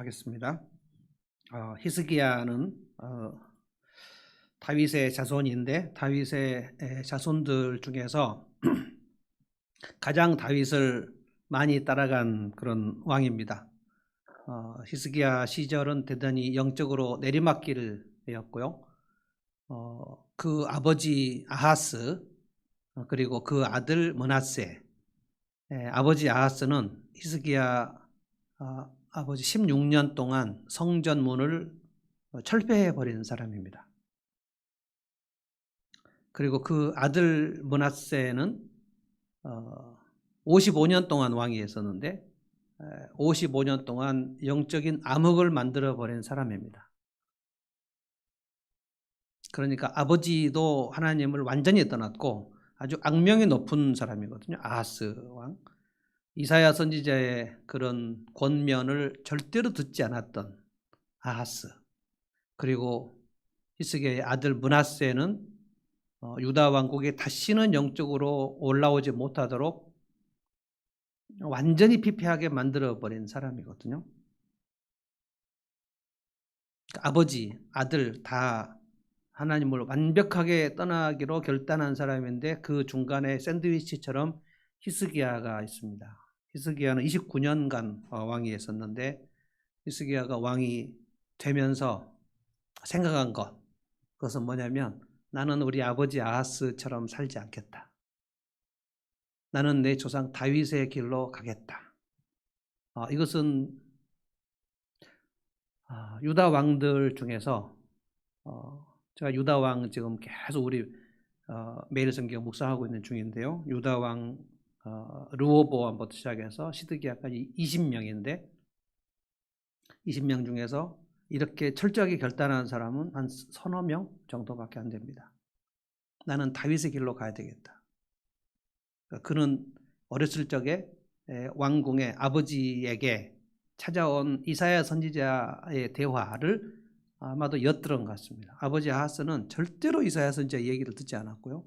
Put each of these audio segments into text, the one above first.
하겠습니다. 히스기야는 다윗의 자손인데 다윗의 자손들 중에서 가장 다윗을 많이 따라간 그런 왕입니다. 히스기야 시절은 대단히 영적으로 내리막길이었고요. 그 아버지 아하스 그리고 그 아들 므낫세, 아버지 아하스는 히스기야 아버지 16년 동안 성전문을 철폐해 버린 사람입니다. 그리고 그 아들 므낫세는 55년 동안 왕이 있었는데 55년 동안 영적인 암흑을 만들어 버린 사람입니다. 그러니까 아버지도 하나님을 완전히 떠났고 아주 악명이 높은 사람이거든요. 아하스 왕. 이사야 선지자의 그런 권면을 절대로 듣지 않았던 아하스. 그리고 히스기야의 아들 므낫세는 유다 왕국에 다시는 영적으로 올라오지 못하도록 완전히 피폐하게 만들어버린 사람이거든요. 아버지, 아들 다 하나님을 완벽하게 떠나기로 결단한 사람인데 그 중간에 샌드위치처럼 히스기야가 있습니다. 히스기야는 29년간 왕이 있었는데 히스기야가 왕이 되면서 생각한 그것은 뭐냐면 나는 우리 아버지 아하스처럼 살지 않겠다. 나는 내 조상 다윗의 길로 가겠다. 이것은 유다 왕들 중에서 제가 유다 왕 지금 계속 우리 매일 성경 묵상하고 있는 중인데요. 유다 왕 르호보암부터 시작해서 시드기야까지 20명인데 20명 중에서 이렇게 철저하게 결단한 사람은 한 서너 명 정도밖에 안 됩니다. 나는 다윗의 길로 가야 되겠다. 그는 어렸을 적에 왕궁의 아버지에게 찾아온 이사야 선지자의 대화를 아마도 엿들은 것 같습니다. 아버지 아하스는 절대로 이사야 선지자 얘기를 듣지 않았고요.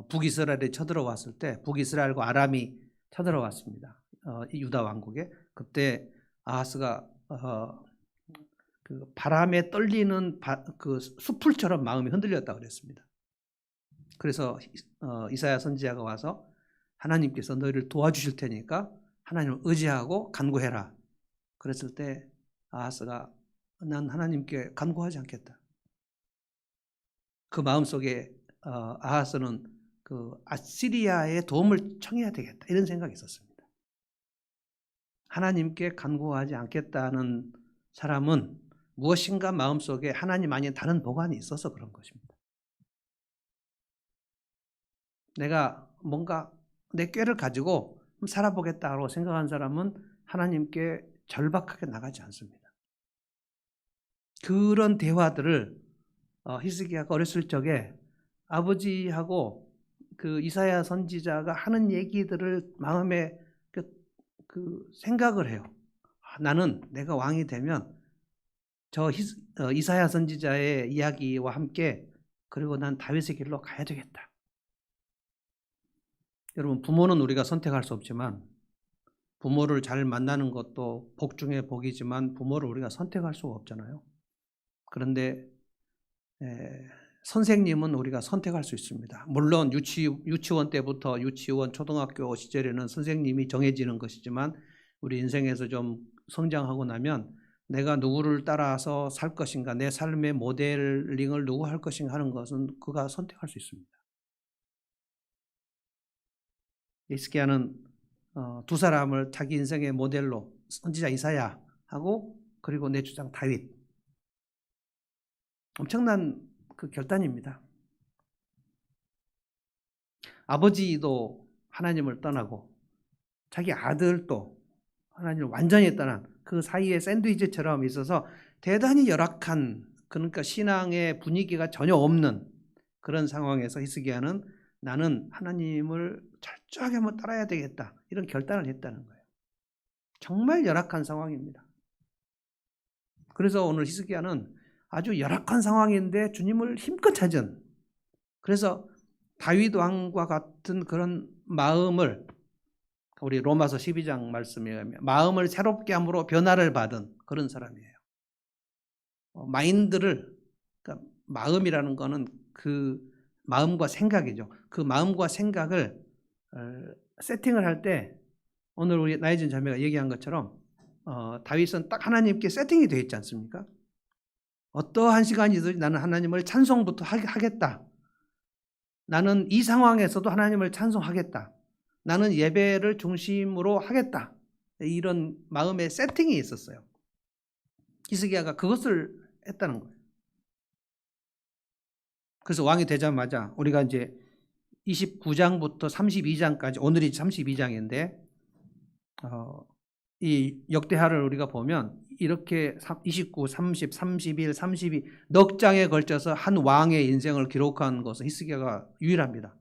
북이스라엘이 쳐들어왔을 때 북이스라엘과 아람이 쳐들어왔습니다. 유다 왕국에. 그때 아하스가 그 바람에 떨리는 그 수풀처럼 마음이 흔들렸다고 그랬습니다. 그래서 이사야 선지자가 와서 하나님께서 너희를 도와주실 테니까 하나님을 의지하고 간구해라. 그랬을 때 아하스가 난 하나님께 간구하지 않겠다. 그 마음속에 아하스는 그 아시리아의 도움을 청해야 되겠다 이런 생각이 있었습니다. 하나님께 간구하지 않겠다는 사람은 무엇인가 마음속에 하나님 아닌 다른 보관이 있어서 그런 것입니다. 내가 뭔가 내 꾀를 가지고 살아보겠다고 생각한 사람은 하나님께 절박하게 나가지 않습니다. 그런 대화들을 히스기야가 어렸을 적에 아버지하고 그 이사야 선지자가 하는 얘기들을 마음에 그 생각을 해요. 나는 내가 왕이 되면 저 이사야 선지자의 이야기와 함께 그리고 난 다윗의 길로 가야 되겠다. 여러분, 부모는 우리가 선택할 수 없지만 부모를 잘 만나는 것도 복 중에 복이지만 부모를 우리가 선택할 수가 없잖아요. 그런데 선생님은 우리가 선택할 수 있습니다. 물론 유치원 때부터 유치원, 초등학교 시절에는 선생님이 정해지는 것이지만 우리 인생에서 좀 성장하고 나면 내가 누구를 따라서 살 것인가, 내 삶의 모델링을 누구 할 것인가 하는 것은 그가 선택할 수 있습니다. 히스기야는 두 사람을 자기 인생의 모델로 선지자 이사야하고 그리고 내 주장 다윗. 엄청난 그 결단입니다. 아버지도 하나님을 떠나고 자기 아들도 하나님을 완전히 떠난 그 사이에 샌드위치처럼 있어서 대단히 열악한, 그러니까 신앙의 분위기가 전혀 없는 그런 상황에서 히스기야는 나는 하나님을 철저하게 한번 따라야 되겠다 이런 결단을 했다는 거예요. 정말 열악한 상황입니다. 그래서 오늘 히스기야는 아주 열악한 상황인데 주님을 힘껏 찾은, 그래서 다윗 왕과 같은 그런 마음을 우리 로마서 12장 말씀에 의하면 마음을 새롭게 함으로 변화를 받은 그런 사람이에요. 마인드를, 그러니까 마음이라는 거는 그 마음과 생각이죠. 그 마음과 생각을 세팅을 할 때 오늘 우리 나혜진 자매가 얘기한 것처럼 다윗은 딱 하나님께 세팅이 되어 있지 않습니까? 어떠한 시간이든 나는 하나님을 찬송부터 하겠다. 나는 이 상황에서도 하나님을 찬송하겠다. 나는 예배를 중심으로 하겠다. 이런 마음의 세팅이 있었어요. 히스기야가 그것을 했다는 거예요. 그래서 왕이 되자마자 우리가 이제 29장부터 32장까지, 오늘이 32장인데 이 역대하를 우리가 보면 이렇게 29, 30, 31, 32 넉 장에 걸쳐서 한 왕의 인생을 기록한 것은 히스기야가 유일합니다.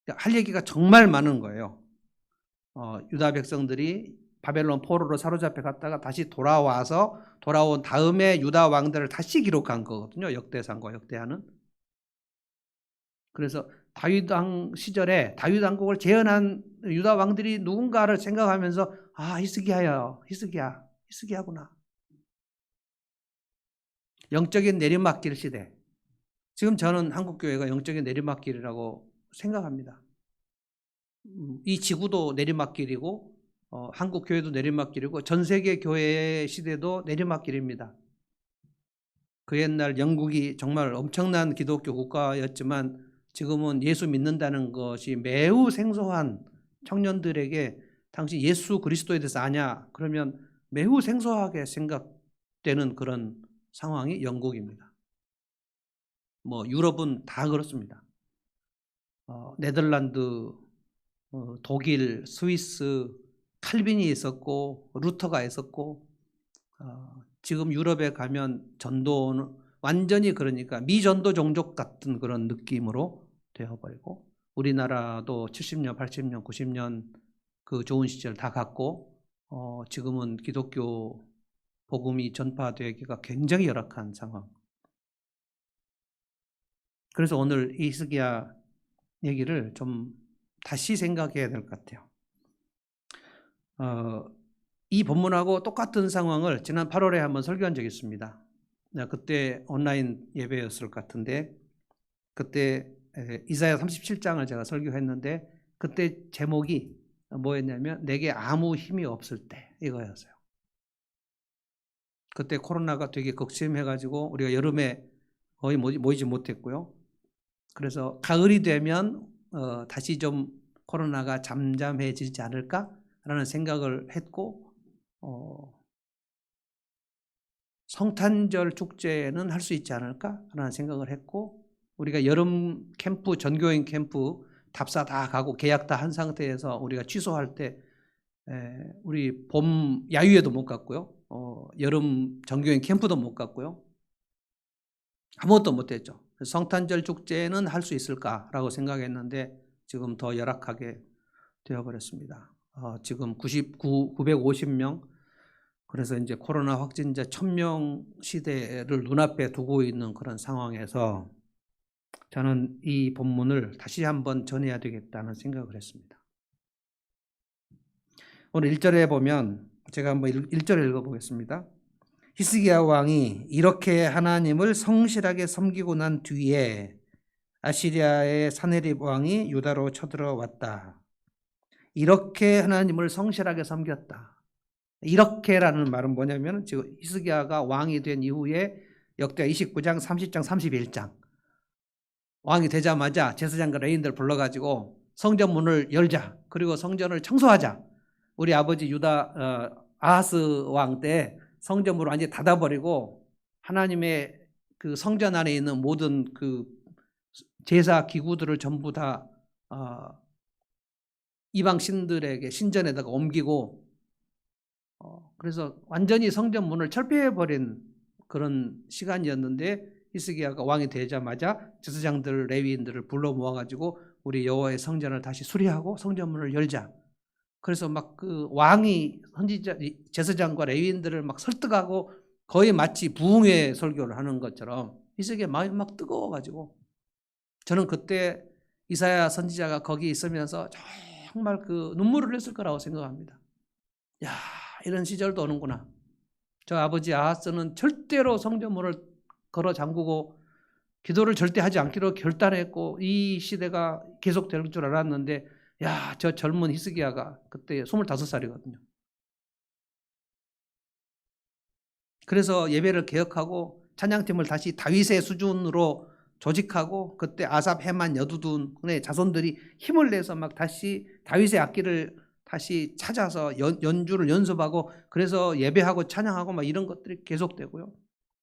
할 얘기가 정말 많은 거예요. 유다 백성들이 바벨론 포로로 사로잡혀 갔다가 다시 돌아온 다음에 유다 왕들을 다시 기록한 거거든요. 역대상과 역대하는. 그래서 다윗 왕 시절에 다윗 왕국을 재현한 유다 왕들이 누군가를 생각하면서 히스기야요. 히스기야구나. 영적인 내리막길 시대. 지금 저는 한국교회가 영적인 내리막길이라고 생각합니다. 이 지구도 내리막길이고 한국교회도 내리막길이고 전 세계 교회의 시대도 내리막길입니다. 그 옛날 영국이 정말 엄청난 기독교 국가였지만 지금은 예수 믿는다는 것이 매우 생소한 청년들에게 당신 예수 그리스도에 대해서 아냐? 그러면 매우 생소하게 생각되는 그런 상황이 영국입니다. 유럽은 다 그렇습니다. 네덜란드, 독일, 스위스, 칼빈이 있었고 루터가 있었고 지금 유럽에 가면 전도는 완전히 그러니까 미전도 종족 같은 그런 느낌으로 되어버리고 우리나라도 70년, 80년, 90년 그 좋은 시절 다 갔고 지금은 기독교 복음이 전파되기가 굉장히 열악한 상황. 그래서 오늘 이 히스기야 얘기를 좀 다시 생각해야 될 것 같아요. 이 본문하고 똑같은 상황을 지난 8월에 한번 설교한 적이 있습니다. 그때 온라인 예배였을 것 같은데 그때 이사야 37장을 제가 설교했는데 그때 제목이 뭐였냐면 내게 아무 힘이 없을 때 이거였어요. 그때 코로나가 되게 극심해가지고 우리가 여름에 거의 모이지 못했고요. 그래서 가을이 되면 다시 좀 코로나가 잠잠해지지 않을까라는 생각을 했고 성탄절 축제는 할 수 있지 않을까라는 생각을 했고 우리가 여름 캠프, 전교인 캠프 답사 다 가고 계약 다 한 상태에서 우리가 취소할 때 우리 봄 야유회도 못 갔고요. 여름 전교인 캠프도 못 갔고요. 아무것도 못 했죠. 성탄절 축제는 할 수 있을까라고 생각했는데 지금 더 열악하게 되어버렸습니다. 지금 950명, 그래서 이제 코로나 확진자 1000명 시대를 눈앞에 두고 있는 그런 상황에서 저는 이 본문을 다시 한번 전해야 되겠다는 생각을 했습니다. 오늘 1절에 보면 제가 한번 1절을 읽어보겠습니다. 히스기야 왕이 이렇게 하나님을 성실하게 섬기고 난 뒤에 아시리아의 사네립 왕이 유다로 쳐들어왔다. 이렇게 하나님을 성실하게 섬겼다. 이렇게라는 말은 뭐냐면 지금 히스기야가 왕이 된 이후에 역대하 29장, 30장, 31장 왕이 되자마자 제사장과 레위인들 불러가지고 성전문을 열자. 그리고 성전을 청소하자. 우리 아버지 유다 아하스 왕 때 성전문을 완전히 닫아버리고 하나님의 그 성전 안에 있는 모든 그 제사 기구들을 전부 다 이방 신들에게 신전에다가 옮기고 그래서 완전히 성전문을 철폐해버린 그런 시간이었는데 히스기야가 왕이 되자마자 제사장들 레위인들을 불러 모아가지고 우리 여호와의 성전을 다시 수리하고 성전문을 열자. 그래서 막 그 왕이 선지자 제사장과 레위인들을 막 설득하고 거의 마치 부흥회 설교를 하는 것처럼 히스기야 마음이 막 뜨거워가지고 저는 그때 이사야 선지자가 거기 있으면서 정말 그 눈물을 흘렸을 거라고 생각합니다. 야, 이런 시절도 오는구나. 저 아버지 아하스는 절대로 성전문을 걸어 잠그고 기도를 절대 하지 않기로 결단했고 이 시대가 계속될 줄 알았는데 야, 저 젊은 히스기야가 그때 25살이거든요. 그래서 예배를 개혁하고 찬양팀을 다시 다윗의 수준으로 조직하고 그때 아삽, 헤만, 여두둔의 자손들이 힘을 내서 막 다시 다윗의 악기를 다시 찾아서 연주를 연습하고 그래서 예배하고 찬양하고 막 이런 것들이 계속되고요.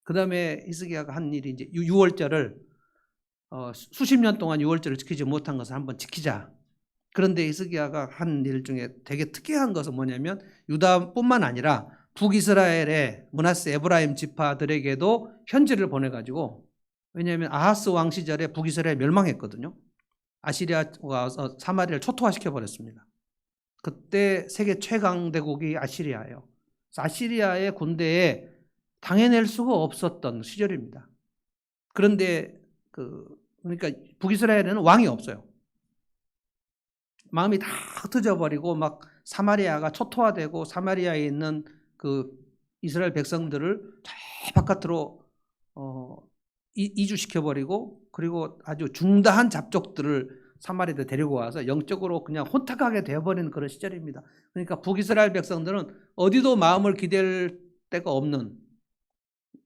그 다음에 히스기야가 한 일이 이제 유월절을 수십 년 동안 유월절을 지키지 못한 것을 한번 지키자. 그런데 히스기야가 한 일 중에 되게 특이한 것은 뭐냐면 유다뿐만 아니라 북이스라엘의 므낫세 에브라임 지파들에게도 편지를 보내가지고 왜냐하면 아하스 왕 시절에 북이스라엘 멸망했거든요. 아시리아가 와서 사마리아를 초토화시켜 버렸습니다. 그때 세계 최강 대국이 아시리아예요. 아시리아의 군대에 당해낼 수가 없었던 시절입니다. 그런데 그러니까 북이스라엘에는 왕이 없어요. 마음이 다 흩어져 버리고 막 사마리아가 초토화되고 사마리아에 있는 그 이스라엘 백성들을 저 바깥으로 이주시켜 버리고 그리고 아주 중다한 잡족들을 사마리아에 데리고 와서 영적으로 그냥 혼탁하게 되어버리는 그런 시절입니다. 그러니까 북이스라엘 백성들은 어디도 마음을 기댈 데가 없는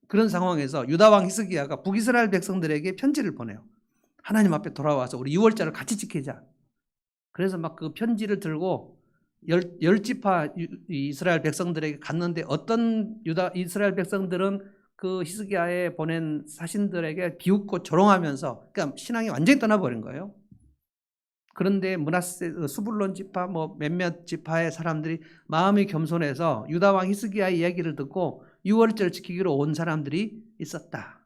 그런 상황에서 유다 왕 히스기야가 북이스라엘 백성들에게 편지를 보내요. 하나님 앞에 돌아와서 우리 유월절을 같이 지키자. 그래서 막 그 편지를 들고 열 지파 이스라엘 백성들에게 갔는데 어떤 유다 이스라엘 백성들은 그 히스기야에 보낸 사신들에게 비웃고 조롱하면서 그러니까 신앙이 완전히 떠나버린 거예요. 그런데 므낫세 수불론 지파 뭐 몇몇 지파의 사람들이 마음이 겸손해서 유다 왕 히스기야의 이야기를 듣고 유월절 지키기로 온 사람들이 있었다.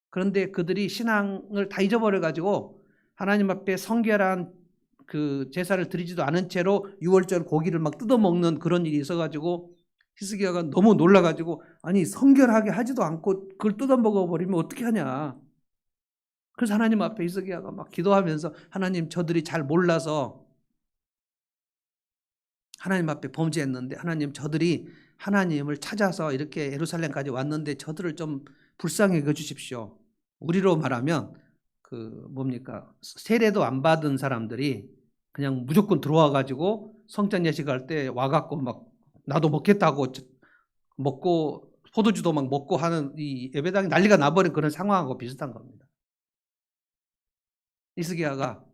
그런데 그들이 신앙을 다 잊어버려 가지고 하나님 앞에 성결한 그 제사를 드리지도 않은 채로 유월절 고기를 막 뜯어먹는 그런 일이 있어가지고 히스기야가 너무 놀라가지고 아니 성결하게 하지도 않고 그걸 뜯어먹어버리면 어떻게 하냐. 그래서 하나님 앞에 히스기야가 막 기도하면서 하나님 저들이 잘 몰라서 하나님 앞에 범죄했는데 하나님 저들이 하나님을 찾아서 이렇게 예루살렘까지 왔는데 저들을 좀 불쌍히 여겨주십시오. 우리로 말하면 그 뭡니까 세례도 안 받은 사람들이 그냥 무조건 들어와 가지고 성전 예식할 때 와갖고 막 나도 먹겠다고 먹고 포도주도 막 먹고 하는 이 예배당이 난리가 나버린 그런 상황하고 비슷한 겁니다. 히스기야가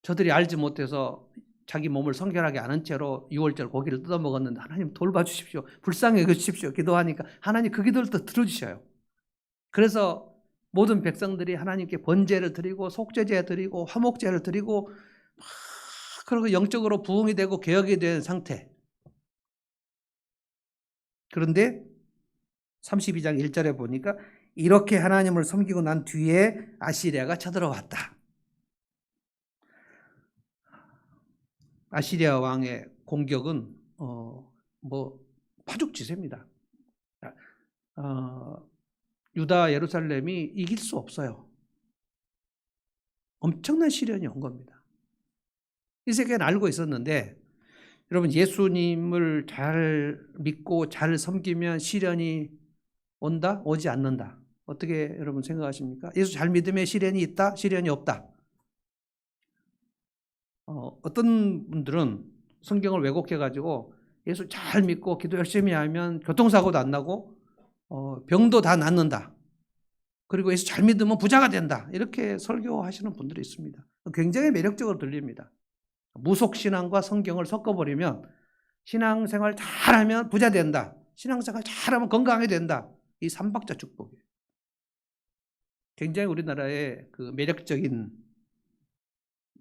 저들이 알지 못해서 자기 몸을 성결하게 않은 채로 유월절 고기를 뜯어 먹었는데 하나님 돌봐주십시오. 불쌍히 여겨주십시오. 기도하니까 하나님 그 기도를 또 들어주셔요. 그래서 모든 백성들이 하나님께 번제를 드리고 속죄제 드리고 화목제를 드리고 그리고 영적으로 부흥이 되고 개혁이 된 상태. 그런데 32장 1절에 보니까 이렇게 하나님을 섬기고 난 뒤에 아시리아가 쳐들어왔다. 아시리아 왕의 공격은 파죽지세입니다. 유다 예루살렘이 이길 수 없어요. 엄청난 시련이 온 겁니다. 이 세계는 알고 있었는데 여러분 예수님을 잘 믿고 잘 섬기면 시련이 온다? 오지 않는다? 어떻게 여러분 생각하십니까? 예수 잘 믿으면 시련이 있다? 시련이 없다? 어떤 분들은 성경을 왜곡해가지고 예수 잘 믿고 기도 열심히 하면 교통사고도 안 나고 병도 다 낫는다. 그리고 예수 잘 믿으면 부자가 된다. 이렇게 설교하시는 분들이 있습니다. 굉장히 매력적으로 들립니다. 무속신앙과 성경을 섞어버리면 신앙생활 잘하면 부자 된다. 신앙생활 잘하면 건강하게 된다. 이 삼박자 축복이에요. 굉장히 우리나라의 그 매력적인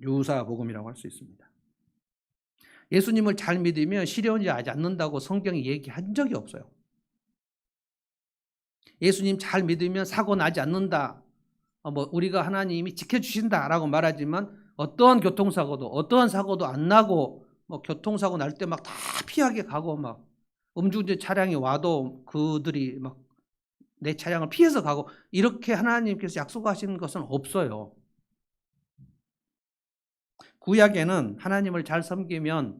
유사 복음이라고 할 수 있습니다. 예수님을 잘 믿으면 시련이 오지 않는다고 성경이 얘기한 적이 없어요. 예수님 잘 믿으면 사고 나지 않는다. 우리가 하나님이 지켜주신다라고 말하지만 어떠한 교통사고도 어떠한 사고도 안 나고 교통사고 날 때 막 다 피하게 가고 막 음주운전 차량이 와도 그들이 막 내 차량을 피해서 가고 이렇게 하나님께서 약속하시는 것은 없어요. 구약에는 하나님을 잘 섬기면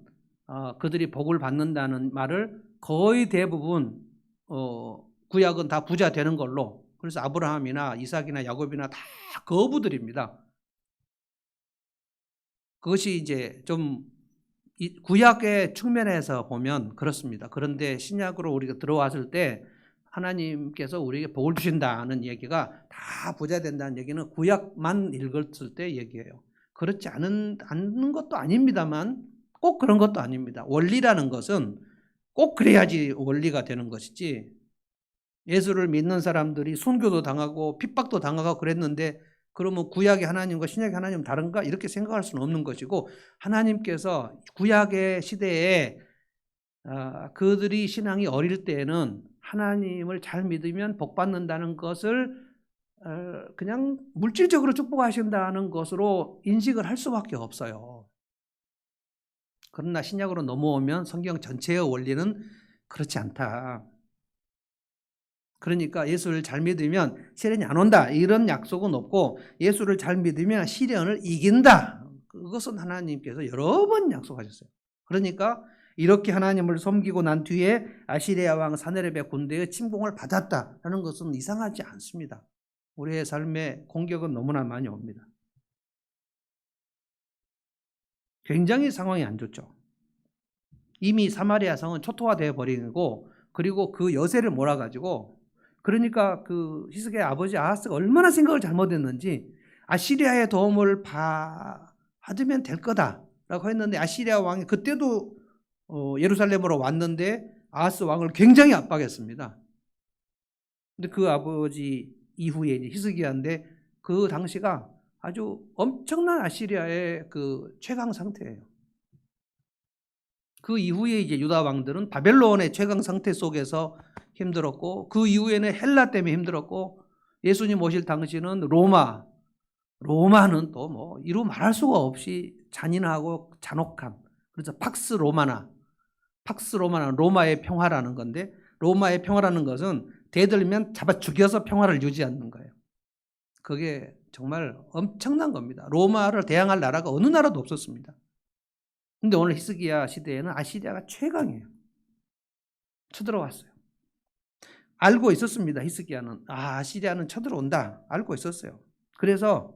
그들이 복을 받는다는 말을 거의 대부분 구약은 다 부자 되는 걸로, 그래서 아브라함이나 이삭이나 야곱이나 다 거부들입니다. 그것이 이제 좀 구약의 측면에서 보면 그렇습니다. 그런데 신약으로 우리가 들어왔을 때 하나님께서 우리에게 복을 주신다는 얘기가 다 부자 된다는 얘기는 구약만 읽었을 때 얘기예요. 그렇지 않은 것도 아닙니다만 꼭 그런 것도 아닙니다. 원리라는 것은 꼭 그래야지 원리가 되는 것이지, 예수를 믿는 사람들이 순교도 당하고 핍박도 당하고 그랬는데 그러면 구약의 하나님과 신약의 하나님은 다른가? 이렇게 생각할 수는 없는 것이고, 하나님께서 구약의 시대에 그들이 신앙이 어릴 때에는 하나님을 잘 믿으면 복 받는다는 것을 그냥 물질적으로 축복하신다는 것으로 인식을 할 수밖에 없어요. 그러나 신약으로 넘어오면 성경 전체의 원리는 그렇지 않다. 그러니까 예수를 잘 믿으면 시련이 안 온다, 이런 약속은 없고, 예수를 잘 믿으면 시련을 이긴다, 그것은 하나님께서 여러 번 약속하셨어요. 그러니까 이렇게 하나님을 섬기고 난 뒤에 아시리아 왕 사네립의 군대의 침공을 받았다라는 것은 이상하지 않습니다. 우리의 삶에 공격은 너무나 많이 옵니다. 굉장히 상황이 안 좋죠. 이미 사마리아 성은 초토화되어 버리고, 그리고 그 여세를 몰아가지고, 그러니까 그 히스기야 아버지 아하스가 얼마나 생각을 잘못했는지, 아시리아의 도움을 받으면 될 거다라고 했는데, 아시리아 왕이 그때도 예루살렘으로 왔는데 아하스 왕을 굉장히 압박했습니다. 근데 그 아버지 이후에 이제 히스기야인데, 그 당시가 아주 엄청난 아시리아의 그 최강 상태예요. 그 이후에 이제 유다 왕들은 바벨론의 최강 상태 속에서 힘들었고, 그 이후에는 헬라 때문에 힘들었고, 예수님 오실 당시는 로마는 또 뭐 이루 말할 수가 없이 잔인하고 잔혹함. 그래서 팍스 로마나 로마의 평화라는 건데, 로마의 평화라는 것은 대들면 잡아 죽여서 평화를 유지하는 거예요. 그게 정말 엄청난 겁니다. 로마를 대항할 나라가 어느 나라도 없었습니다. 근데 오늘 히스기야 시대에는 아시리아가 최강이에요. 쳐들어왔어요. 알고 있었습니다. 히스기야는 아시리아는 쳐들어온다 알고 있었어요. 그래서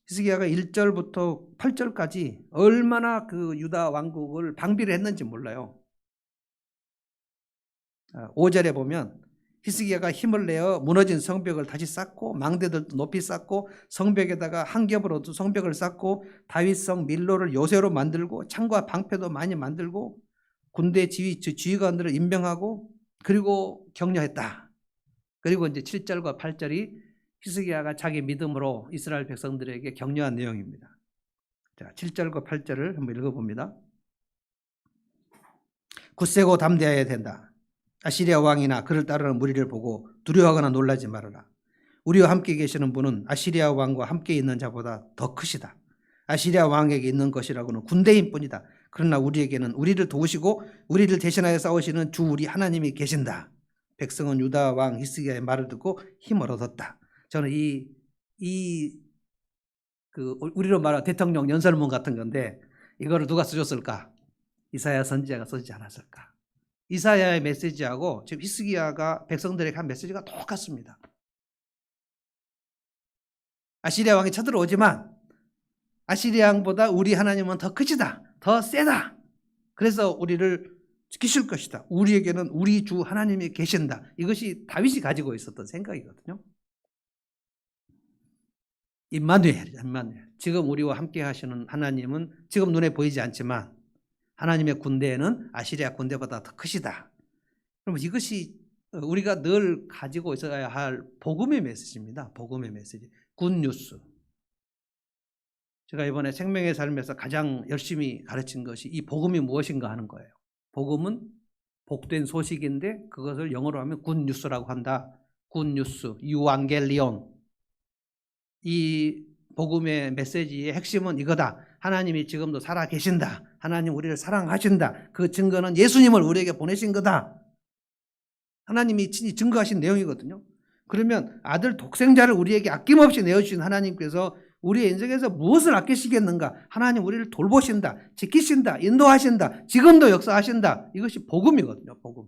히스기야가 1절부터 8절까지 얼마나 그 유다 왕국을 방비를 했는지 몰라요. 5절에 보면 히스기야가 힘을 내어 무너진 성벽을 다시 쌓고, 망대들도 높이 쌓고, 성벽에다가 한 겹으로도 성벽을 쌓고, 다윗성 밀로를 요새로 만들고, 창과 방패도 많이 만들고, 군대 지휘관들을 임명하고, 그리고 격려했다. 그리고 이제 7절과 8절이 히스기야가 자기 믿음으로 이스라엘 백성들에게 격려한 내용입니다. 자, 7절과 8절을 한번 읽어봅니다. 굳세고 담대해야 된다. 아시리아 왕이나 그를 따르는 무리를 보고 두려워하거나 놀라지 말아라. 우리와 함께 계시는 분은 아시리아 왕과 함께 있는 자보다 더 크시다. 아시리아 왕에게 있는 것이라고는 군대인 뿐이다. 그러나 우리에게는 우리를 도우시고 우리를 대신하여 싸우시는 주 우리 하나님이 계신다. 백성은 유다 왕 히스기야의 말을 듣고 힘을 얻었다. 저는 우리로 말하는 대통령 연설문 같은 건데, 이거를 누가 써줬을까? 이사야 선지자가 써주지 않았을까? 이사야의 메시지하고 지금 히스기야가 백성들에게 한 메시지가 똑같습니다. 아시리아 왕이 쳐들어오지만 아시리아 왕보다 우리 하나님은 더 크시다, 더 세다. 그래서 우리를 지키실 것이다. 우리에게는 우리 주 하나님이 계신다. 이것이 다윗이 가지고 있었던 생각이거든요. 임마누엘. 지금 우리와 함께 하시는 하나님은 지금 눈에 보이지 않지만 하나님의 군대에는 아시리아 군대보다 더 크시다. 그러면 이것이 우리가 늘 가지고 있어야 할 복음의 메시지입니다. 복음의 메시지. 굿뉴스. 제가 이번에 생명의 삶에서 가장 열심히 가르친 것이 이 복음이 무엇인가 하는 거예요. 복음은 복된 소식인데 그것을 영어로 하면 굿뉴스라고 한다. 굿뉴스, 유앙겔리온. 이 복음의 메시지의 핵심은 이거다. 하나님이 지금도 살아 계신다. 하나님 우리를 사랑하신다. 그 증거는 예수님을 우리에게 보내신 거다. 하나님이 친히 증거하신 내용이거든요. 그러면 아들 독생자를 우리에게 아낌없이 내어주신 하나님께서 우리의 인생에서 무엇을 아끼시겠는가? 하나님 우리를 돌보신다, 지키신다, 인도하신다, 지금도 역사하신다. 이것이 복음이거든요. 복음.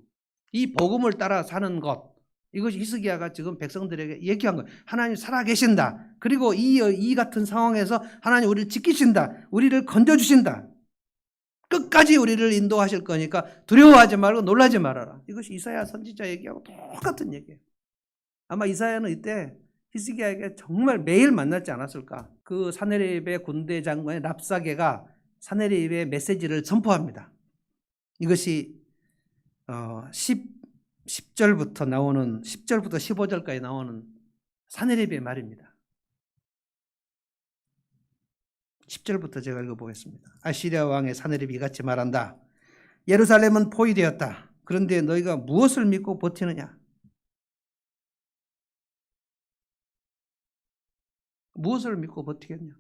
이 복음을 따라 사는 것, 이것이 히스기야가 지금 백성들에게 얘기한 거예요. 하나님 살아계신다. 그리고 이 같은 상황에서 하나님 우리를 지키신다, 우리를 건져주신다, 끝까지 우리를 인도하실 거니까 두려워하지 말고 놀라지 말아라. 이것이 이사야 선지자 얘기하고 똑같은 얘기예요. 아마 이사야는 이때 히스기야에게 정말 매일 만났지 않았을까. 그 사네립의 군대 장관의 랍사게가 사네립의 메시지를 선포합니다. 이것이 10절부터 나오는 10절부터 15절까지 나오는 사네립의 말입니다. 10절부터 제가 읽어보겠습니다. 아시리아 왕의 사네립이 이같이 말한다. 예루살렘은 포위되었다. 그런데 너희가 무엇을 믿고 버티느냐? 무엇을 믿고 버티겠냐?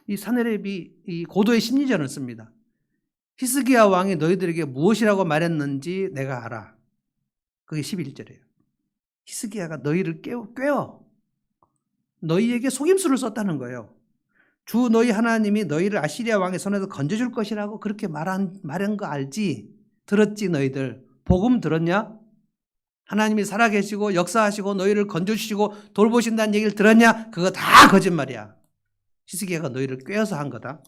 이 사네립이 이 고도의 심리전을 씁니다. 히스기야 왕이 너희들에게 무엇이라고 말했는지 내가 알아. 그게 11절이에요. 히스기야가 너희를 꿰어 너희에게 속임수를 썼다는 거예요. 주 너희 하나님이 너희를 아시리아 왕의 손에서 건져줄 것이라고 그렇게 말한 거 알지? 들었지 너희들? 복음 들었냐? 하나님이 살아계시고 역사하시고 너희를 건져주시고 돌보신다는 얘기를 들었냐? 그거 다 거짓말이야. 히스기야가 너희를 꿰어서 한 거다.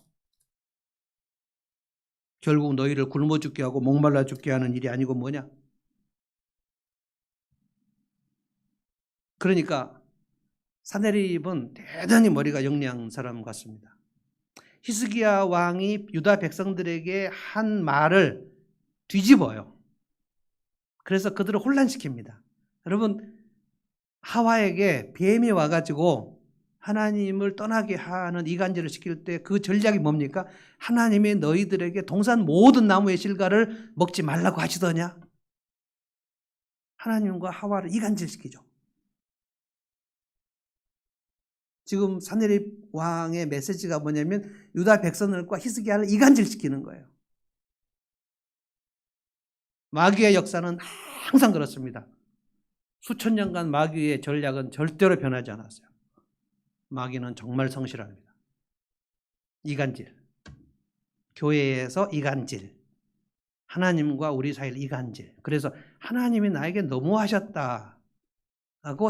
결국 너희를 굶어 죽게 하고 목말라 죽게 하는 일이 아니고 뭐냐? 그러니까 사네립은 대단히 머리가 영리한 사람 같습니다. 히스기야 왕이 유다 백성들에게 한 말을 뒤집어요. 그래서 그들을 혼란시킵니다. 여러분, 하와에게 뱀이 와가지고 하나님을 떠나게 하는 이간질을 시킬 때 그 전략이 뭡니까? 하나님이 너희들에게 동산 모든 나무의 실과를 먹지 말라고 하시더냐? 하나님과 하와를 이간질시키죠. 지금 사네립 왕의 메시지가 뭐냐면 유다 백성들과 히스기야를 이간질시키는 거예요. 마귀의 역사는 항상 그렇습니다. 수천 년간 마귀의 전략은 절대로 변하지 않았어요. 마귀는 정말 성실합니다. 이간질. 교회에서 이간질. 하나님과 우리 사이를 이간질. 그래서 하나님이 나에게 너무하셨다고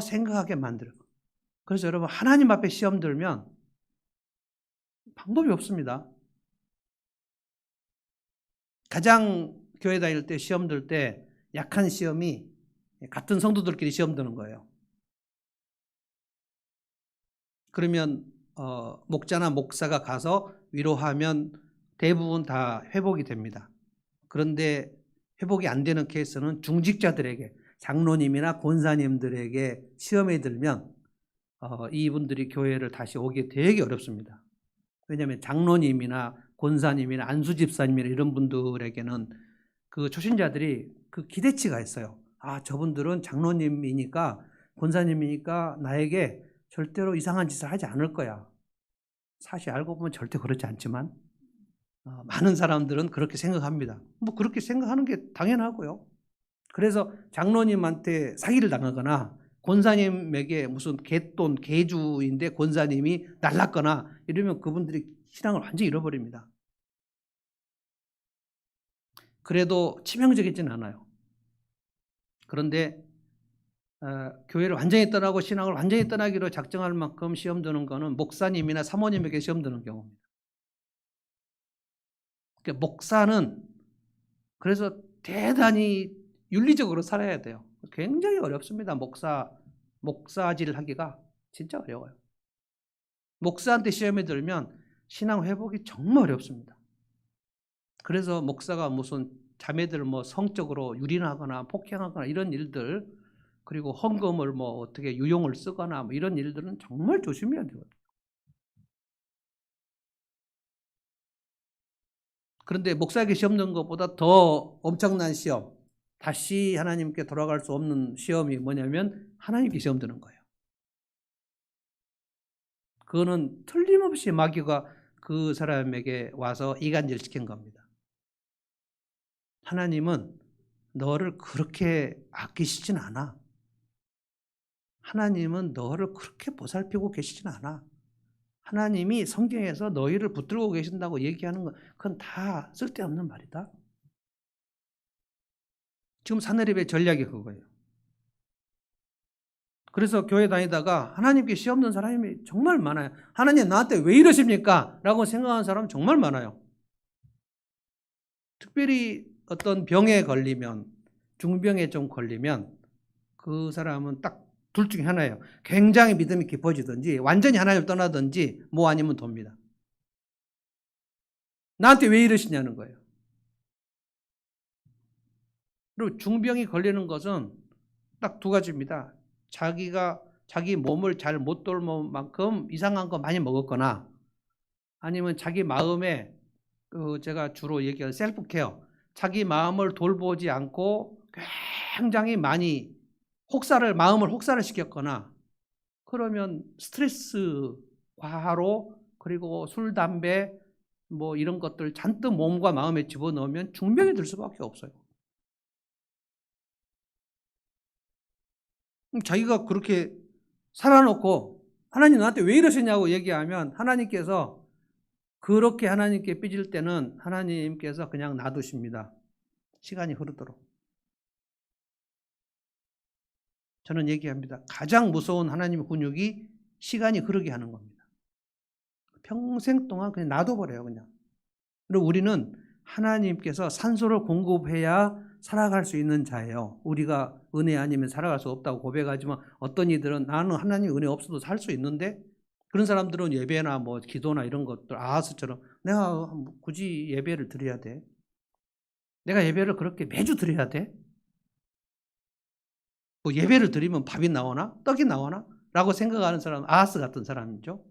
생각하게 만들어요. 그래서 여러분, 하나님 앞에 시험 들면 방법이 없습니다. 가장 교회 다닐 때 시험 들 때 약한 시험이 같은 성도들끼리 시험 드는 거예요. 그러면 목자나 목사가 가서 위로하면 대부분 다 회복이 됩니다. 그런데 회복이 안 되는 케이스는 중직자들에게, 장로님이나 권사님들에게 시험에 들면 이분들이 교회를 다시 오기 되게 어렵습니다. 왜냐하면 장로님이나 권사님이나 안수집사님이나 이런 분들에게는 그 초신자들이 그 기대치가 있어요. 아, 저분들은 장로님이니까 권사님이니까 나에게 절대로 이상한 짓을 하지 않을 거야. 사실 알고 보면 절대 그렇지 않지만 많은 사람들은 그렇게 생각합니다. 뭐 그렇게 생각하는 게 당연하고요. 그래서 장로님한테 사기를 당하거나 권사님에게 무슨 개돈, 개주인데 권사님이 날랐거나 이러면 그분들이 신앙을 완전히 잃어버립니다. 그래도 치명적이진 않아요. 그런데 교회를 완전히 떠나고 신앙을 완전히 떠나기로 작정할 만큼 시험 드는 거는 목사님이나 사모님에게 시험 드는 경우입니다. 그러니까 목사는 그래서 대단히 윤리적으로 살아야 돼요. 굉장히 어렵습니다. 목사질 하기가 진짜 어려워요. 목사한테 시험에 들면 신앙 회복이 정말 어렵습니다. 그래서 목사가 무슨 자매들 뭐 성적으로 유린하거나 폭행하거나 이런 일들, 그리고 헌금을 뭐 어떻게 유용을 쓰거나 뭐 이런 일들은 정말 조심해야 되거든요. 그런데 목사에게 시험 드는 것보다 더 엄청난 시험, 다시 하나님께 돌아갈 수 없는 시험이 뭐냐면 하나님께 시험 드는 거예요. 그거는 틀림없이 마귀가 그 사람에게 와서 이간질시킨 겁니다. 하나님은 너를 그렇게 아끼시진 않아. 하나님은 너를 그렇게 보살피고 계시진 않아. 하나님이 성경에서 너희를 붙들고 계신다고 얘기하는 건 그건 다 쓸데없는 말이다. 지금 사내립의 전략이 그거예요. 그래서 교회 다니다가 하나님께 시험는 사람이 정말 많아요. 하나님 나한테 왜 이러십니까? 라고 생각하는 사람 정말 많아요. 특별히 어떤 병에 걸리면, 중병에 좀 걸리면 그 사람은 딱 둘 중에 하나예요. 굉장히 믿음이 깊어지든지 완전히 하나님을 떠나든지 뭐 아니면 돕니다. 나한테 왜 이러시냐는 거예요. 그리고 중병이 걸리는 것은 딱 두 가지입니다. 자기가 자기 몸을 잘 못 돌볼 만큼 이상한 거 많이 먹었거나 아니면 자기 마음에 제가 주로 얘기하는 셀프 케어, 자기 마음을 돌보지 않고 굉장히 많이 마음을 혹사를 시켰거나 그러면 스트레스 과로 그리고 술, 담배 뭐 이런 것들 잔뜩 몸과 마음에 집어넣으면 중병이 들 수밖에 없어요. 자기가 그렇게 살아놓고 하나님 나한테 왜 이러시냐고 얘기하면 하나님께서 그렇게 하나님께 삐질 때는 하나님께서 그냥 놔두십니다. 시간이 흐르도록. 저는 얘기합니다. 가장 무서운 하나님의 훈육이 시간이 흐르게 하는 겁니다. 평생 동안 그냥 놔둬버려요, 그냥. 그리고 우리는 하나님께서 산소를 공급해야 살아갈 수 있는 자예요. 우리가 은혜 아니면 살아갈 수 없다고 고백하지만 어떤 이들은 나는 하나님 은혜 없어도 살 수 있는데 그런 사람들은 예배나 뭐 기도나 이런 것들 아하스처럼 내가 굳이 예배를 드려야 돼? 내가 예배를 그렇게 매주 드려야 돼? 뭐 예배를 드리면 밥이 나오나? 떡이 나오나? 라고 생각하는 사람 아하스 같은 사람이죠.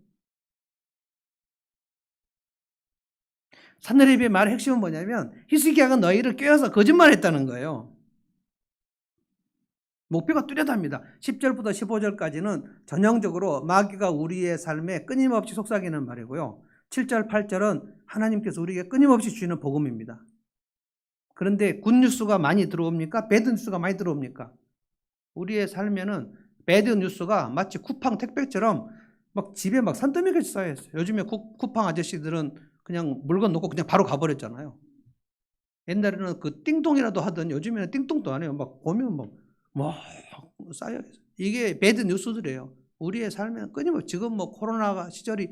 산헤립의 말의 핵심은 뭐냐면 히스기야가 너희를 꿰어서 거짓말했다는 거예요. 목표가 뚜렷합니다. 10절부터 15절까지는 전형적으로 마귀가 우리의 삶에 끊임없이 속삭이는 말이고요. 7절, 8절은 하나님께서 우리에게 끊임없이 주시는 복음입니다. 그런데 굿뉴스가 많이 들어옵니까? 배드뉴스가 많이 들어옵니까? 우리의 삶에는 배드뉴스가 마치 쿠팡 택배처럼 막 집에 막 산더미같이 쌓여있어요. 요즘에 쿠팡 아저씨들은 그냥 물건 놓고 그냥 바로 가버렸잖아요. 옛날에는 그 띵동이라도 하던 요즘에는 띵동도 안 해요. 막 보면 막 쌓여 있어요. 이게 배드 뉴스들이에요. 우리의 삶에는 끊임없이 지금 뭐 코로나 시절이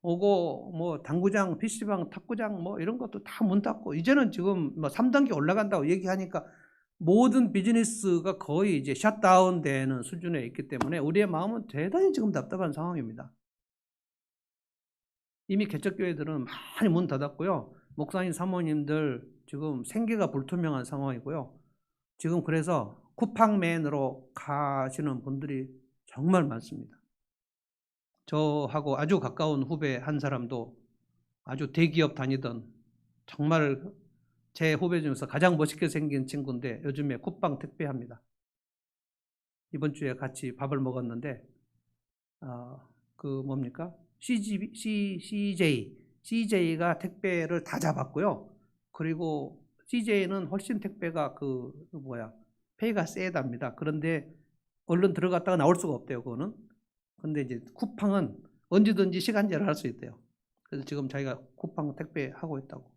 오고 뭐 당구장, PC방, 탁구장 뭐 이런 것도 다 문 닫고 이제는 지금 뭐 3단계 올라간다고 얘기하니까 모든 비즈니스가 거의 이제 셧다운 되는 수준에 있기 때문에 우리의 마음은 대단히 지금 답답한 상황입니다. 이미 개척교회들은 많이 문 닫았고요. 목사님, 사모님들 지금 생계가 불투명한 상황이고요. 지금 그래서 쿠팡맨으로 가시는 분들이 정말 많습니다. 저하고 아주 가까운 후배 한 사람도 아주 대기업 다니던 정말 제 후배 중에서 가장 멋있게 생긴 친구인데 요즘에 쿠팡 택배합니다. 이번 주에 같이 밥을 먹었는데 그 뭡니까? CJ가 택배를 다 잡았고요. 그리고 CJ는 훨씬 택배가 페이가 세답니다. 그런데 얼른 들어갔다가 나올 수가 없대요, 그거는. 근데 이제 쿠팡은 언제든지 시간제를 할 수 있대요. 그래서 지금 자기가 쿠팡 택배 하고 있다고.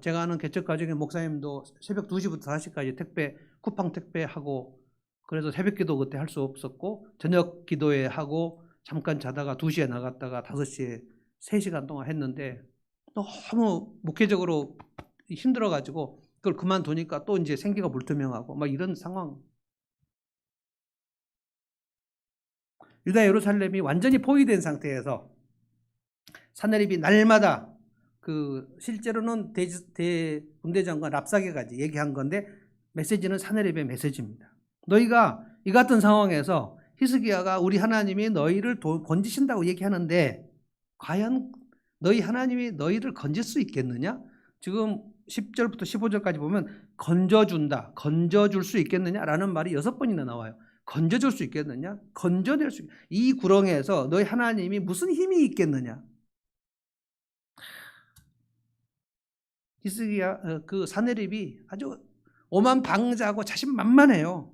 제가 아는 개척 가정의 목사님도 새벽 2시부터 4시까지 쿠팡 택배 하고, 그래서 새벽 기도 그때 할 수 없었고, 저녁 기도회 하고, 잠깐 자다가 2시에 나갔다가 5시에 3시간 동안 했는데, 너무 목회적으로 힘들어가지고, 그걸 그만두니까 또 이제 생계가 불투명하고, 막 이런 상황. 유다 예루살렘이 완전히 포위된 상태에서 산헤립이 날마다 실제로는 대군대장관 랍사게까지 얘기한 건데 메시지는 산헤립의 메시지입니다. 너희가 이 같은 상황에서 히스기야가 우리 하나님이 너희를 건지신다고 얘기하는데 과연 너희 하나님이 너희를 건질 수 있겠느냐? 지금 10절부터 15절까지 보면 건져준다, 건져줄 수 있겠느냐라는 말이 6번이나 나와요. 건져줄 수 있겠느냐? 건져낼 수 있겠느냐? 이 구렁에서 너희 하나님이 무슨 힘이 있겠느냐? 히스기야 그 산헤립이 아주 오만방자하고 자신만만해요.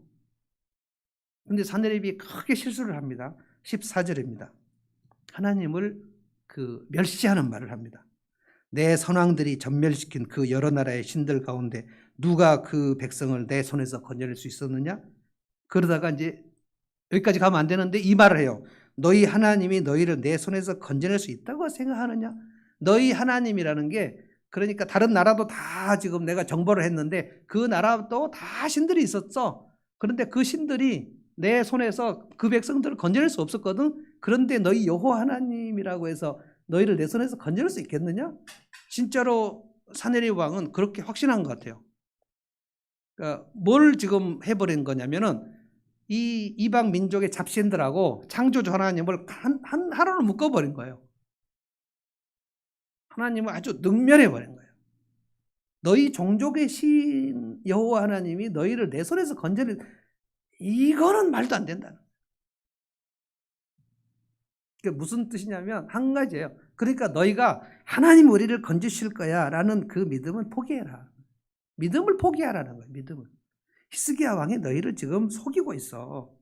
근데 사내립이 크게 실수를 합니다. 14절입니다. 하나님을 멸시하는 말을 합니다. 내 선왕들이 전멸시킨 그 여러 나라의 신들 가운데 누가 그 백성을 내 손에서 건져낼 수 있었느냐? 그러다가 이제 여기까지 가면 안 되는데 이 말을 해요. 너희 하나님이 너희를 내 손에서 건져낼 수 있다고 생각하느냐? 너희 하나님이라는 게 그러니까 다른 나라도 다 지금 내가 정벌을 했는데 그 나라도 다 신들이 있었어. 그런데 그 신들이 내 손에서 그 백성들을 건져낼 수 없었거든. 그런데 너희 여호와 하나님이라고 해서 너희를 내 손에서 건져낼 수 있겠느냐? 진짜로 사내립 왕은 그렇게 확신한 것 같아요. 그러니까 뭘 지금 해버린 거냐면은 이 이방 민족의 잡신들하고 창조주 하나님을 하나로 묶어버린 거예요. 하나님을 아주 능멸해버린 거예요. 너희 종족의 신 여호와 하나님이 너희를 내 손에서 건져낼, 이거는 말도 안 된다는 거예요. 그게 무슨 뜻이냐면 한 가지예요. 그러니까 너희가 하나님 우리를 건지실 거야 라는 그 믿음은 포기해라. 믿음을 포기하라는 거예요. 믿음을. 히스기야 왕이 너희를 지금 속이고 있어.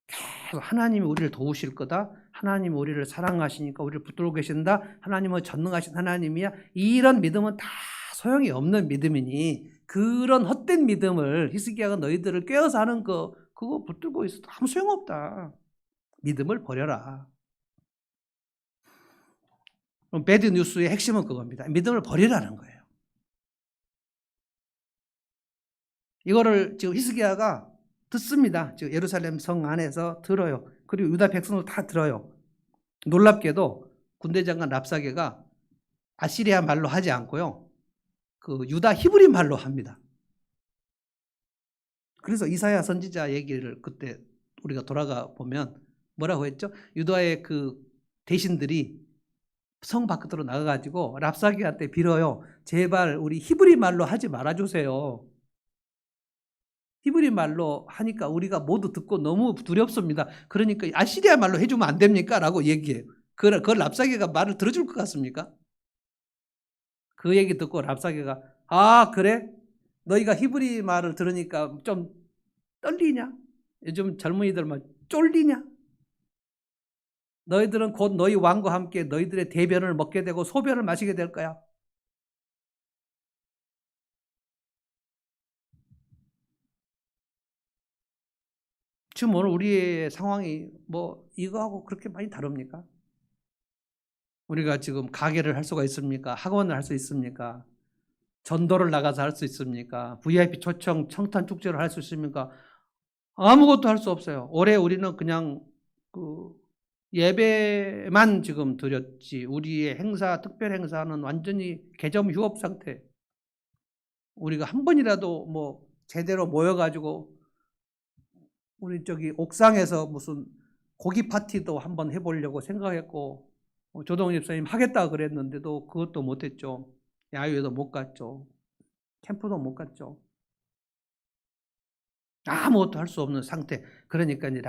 계속 하나님이 우리를 도우실 거다. 하나님이 우리를 사랑하시니까 우리를 붙들고 계신다. 하나님은 전능하신 하나님이야. 이런 믿음은 다 소용이 없는 믿음이니 그런 헛된 믿음을 히스기야가 너희들을 깨어서 하는 그거 붙들고 있어도 아무 소용없다. 믿음을 버려라. 그럼 배드 뉴스의 핵심은 그겁니다. 믿음을 버리라는 거예요. 이거를 지금 히스기야가 듣습니다. 지금 예루살렘 성 안에서 들어요. 그리고 유다 백성도 다 들어요. 놀랍게도 군대 장관 랍사게가 아시리아 말로 하지 않고요. 그 유다 히브리 말로 합니다. 그래서 이사야 선지자 얘기를 그때 우리가 돌아가 보면 뭐라고 했죠? 유다의 그 대신들이 성 밖으로 나가가지고 랍사게한테 빌어요. 제발 우리 히브리 말로 하지 말아주세요. 히브리 말로 하니까 우리가 모두 듣고 너무 두렵습니다. 그러니까 아시리아 말로 해주면 안 됩니까? 라고 얘기해요. 그걸 랍사게가 말을 들어줄 것 같습니까? 그 얘기 듣고 랍사게가 아 그래? 너희가 히브리 말을 들으니까 좀 떨리냐? 요즘 젊은이들 막 쫄리냐? 너희들은 곧 너희 왕과 함께 너희들의 대변을 먹게 되고 소변을 마시게 될 거야. 지금 오늘 우리의 상황이 뭐 이거하고 그렇게 많이 다릅니까? 우리가 지금 가게를 할 수가 있습니까? 학원을 할 수 있습니까? 전도를 나가서 할 수 있습니까? VIP 초청 청탄 축제를 할 수 있습니까? 아무것도 할 수 없어요. 올해 우리는 그냥 예배만 지금 드렸지 우리의 행사, 특별 행사는 완전히 개점 휴업 상태. 우리가 한 번이라도 뭐 제대로 모여가지고 우리 저기 옥상에서 무슨 고기 파티도 한번 해보려고 생각했고 조동훈 집사님 하겠다 그랬는데도 그것도 못했죠. 야유회도 못 갔죠. 캠프도 못 갔죠. 아무것도 할 수 없는 상태. 그러니까 이제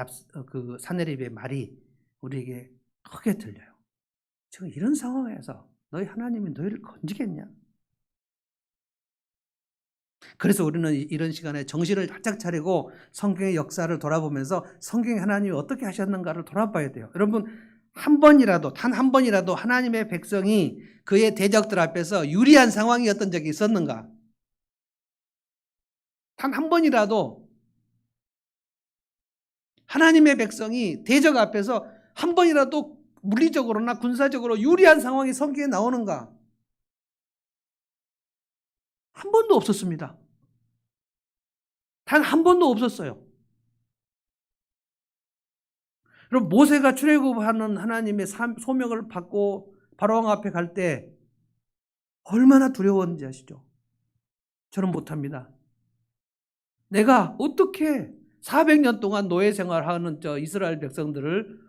그 사내립의 말이 우리에게 크게 들려요. 지금 이런 상황에서 너희 하나님이 너희를 건지겠냐? 그래서 우리는 이런 시간에 정신을 바짝 차리고 성경의 역사를 돌아보면서 성경의 하나님이 어떻게 하셨는가를 돌아봐야 돼요. 여러분 한 번이라도 단 한 번이라도 하나님의 백성이 그의 대적들 앞에서 유리한 상황이었던 적이 있었는가? 단 한 번이라도 하나님의 백성이 대적 앞에서 한 번이라도 물리적으로나 군사적으로 유리한 상황이 성경에 나오는가? 한 번도 없었습니다. 단 한 번도 없었어요. 그럼 모세가 출애굽하는 하나님의 소명을 받고 바로왕 앞에 갈 때 얼마나 두려웠는지 아시죠? 저는 못합니다. 내가 어떻게 400년 동안 노예 생활하는 저 이스라엘 백성들을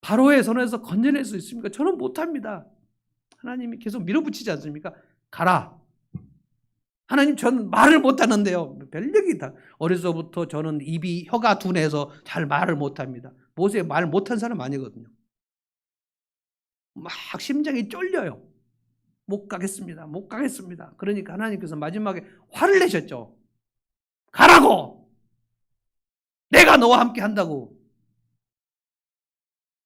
바로의 손에서 건져낼 수 있습니까? 저는 못합니다. 하나님이 계속 밀어붙이지 않습니까? 가라. 하나님 저는 말을 못하는데요. 별얘기 다. 어려서부터 저는 혀가 둔해서 잘 말을 못합니다. 모세 말 못한 사람 아니거든요. 막 심장이 쫄려요. 못 가겠습니다. 못 가겠습니다. 그러니까 하나님께서 마지막에 화를 내셨죠. 가라고! 내가 내가 너와 함께 한다고.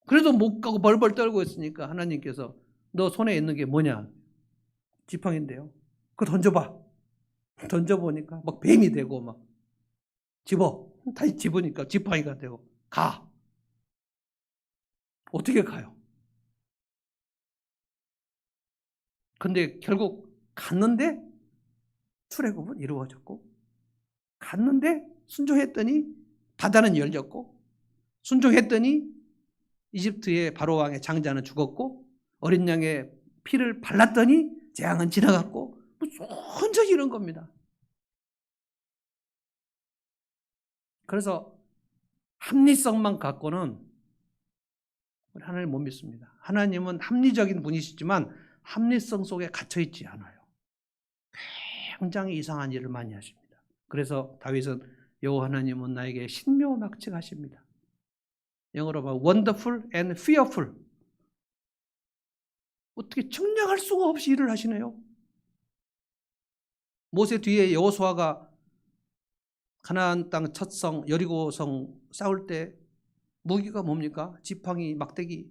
그래도 못 가고 벌벌 떨고 있으니까 하나님께서 너 손에 있는 게 뭐냐? 지팡인데요. 그거 던져봐. 던져보니까 막 뱀이 되고 막 집어. 다시 집으니까 지팡이가 되고 가. 어떻게 가요? 근데 결국 갔는데 출애굽은 이루어졌고 갔는데 순종했더니 바다는 열렸고 순종했더니 이집트의 바로왕의 장자는 죽었고 어린 양의 피를 발랐더니 재앙은 지나갔고 온전히 이런 겁니다. 그래서 합리성만 갖고는 우리 하나님을 못 믿습니다. 하나님은 합리적인 분이시지만 합리성 속에 갇혀 있지 않아요. 굉장히 이상한 일을 많이 하십니다. 그래서 다윗은 여호와 하나님은 나에게 신묘막측하십니다. 영어로 봐 wonderful and fearful. 어떻게 측량할 수가 없이 일을 하시네요. 모세 뒤에 여호수아가 가나안 땅 첫 성 여리고성 싸울 때 무기가 뭡니까? 지팡이, 막대기,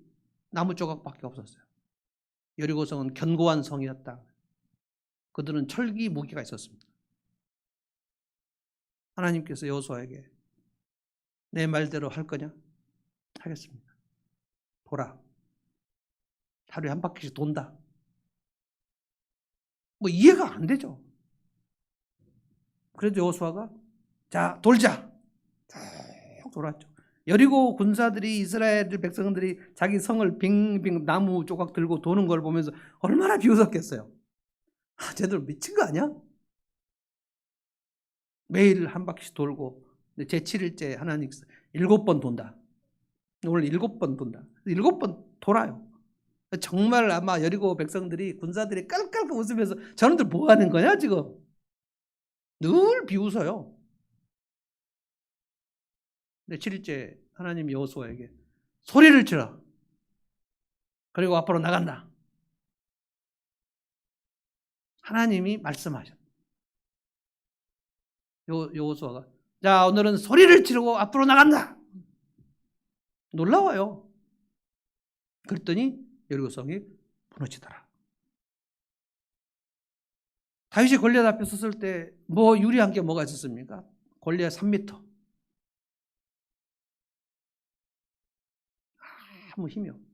나무 조각밖에 없었어요. 여리고성은 견고한 성이었다. 그들은 철기 무기가 있었습니다. 하나님께서 여호수아에게 내 말대로 할 거냐? 하겠습니다. 돌아. 하루에 한 바퀴씩 돈다. 뭐 이해가 안 되죠. 그래도 여호수아가 자 돌자. 쭉 돌았죠. 여리고 군사들이 이스라엘 백성들이 자기 성을 빙빙 나무 조각 들고 도는 걸 보면서 얼마나 비웃었겠어요. 쟤들 미친 거 아니야? 매일 한 바퀴씩 돌고 제7일째 하나님께서 7번 돈다. 오늘 7번 돈다. 7번 돌아요. 정말 아마 여리고 백성들이 군사들이 깔깔깔 웃으면서 저놈들 뭐 하는 거냐 지금? 늘 비웃어요. 근데 7일째 하나님이 여호수아에게 소리를 치라. 그리고 앞으로 나간다. 하나님이 말씀하셨다. 여호수아가 자 오늘은 소리를 치르고 앞으로 나간다. 놀라워요. 그랬더니 여리고성이 무너지더라. 다윗이 골리앗 앞에 섰을 때 뭐 유리한 게 뭐가 있었습니까? 골리앗 3m. 아무 힘이 없어.